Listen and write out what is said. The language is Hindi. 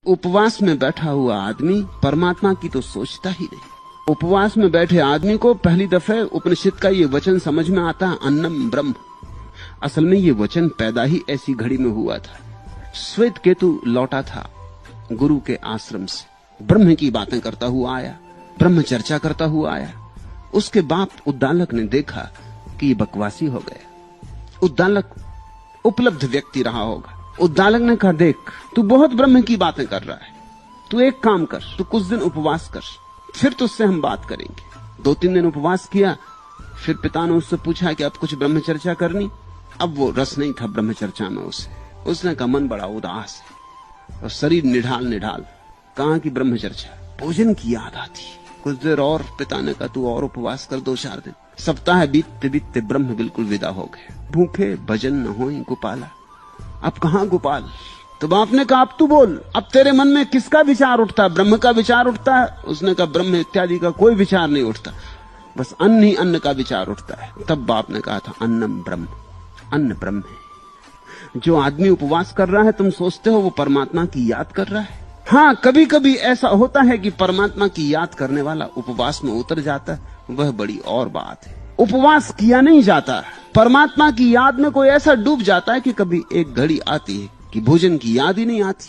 उपवास में बैठा हुआ आदमी परमात्मा की तो सोचता ही नहीं। उपवास में बैठे आदमी को पहली दफे उपनिषद का ये वचन समझ में आता, अन्नम ब्रह्म। असल में ये वचन पैदा ही ऐसी घड़ी में हुआ था। श्वेत केतु लौटा था गुरु के आश्रम से, ब्रह्म की बातें करता हुआ आया, ब्रह्म चर्चा करता हुआ आया। उसके बाप उद्दालक ने देखा कि ये बकवासी हो गया। उद्दालक उपलब्ध व्यक्ति रहा होगा। उद्दालक ने कहा, देख तू बहुत ब्रह्म की बातें कर रहा है, तू एक काम कर, तू कुछ दिन उपवास कर, फिर तुझसे हम बात करेंगे। 2-3 दिन उपवास किया, फिर पिता ने उससे पूछा कि अब कुछ ब्रह्म चर्चा करनी। अब वो रस नहीं था ब्रह्म चर्चा में उसने कहा मन बड़ा उदास है और शरीर निढाल निढाल। कहा कि ब्रह्म चर्चा, भोजन की याद आती। कुछ देर और पिता ने कहा तू और उपवास कर 2-4 दिन। सप्ताह बीतते बीतते ब्रह्म बिल्कुल विदा हो गए। भूखे भजन न होई गोपाला। अब कहां गोपाल? तो बाप ने कहा अब तू बोल, अब तेरे मन में किसका विचार उठता है? ब्रह्म का विचार उठता है? उसने कहा ब्रह्म इत्यादि का कोई विचार नहीं उठता, बस अन्न ही अन्न का विचार उठता है। तब बाप ने कहा था अन्नम ब्रह्म, अन्न ब्रह्म है। जो आदमी उपवास कर रहा है तुम सोचते हो वो परमात्मा की याद कर रहा है? हाँ, कभी कभी ऐसा होता है कि परमात्मा की याद करने वाला उपवास में उतर जाता है, वह बड़ी और बात है। उपवास किया नहीं जाता, परमात्मा की याद में कोई ऐसा डूब जाता है कि कभी एक घड़ी आती है कि भोजन की याद ही नहीं आती।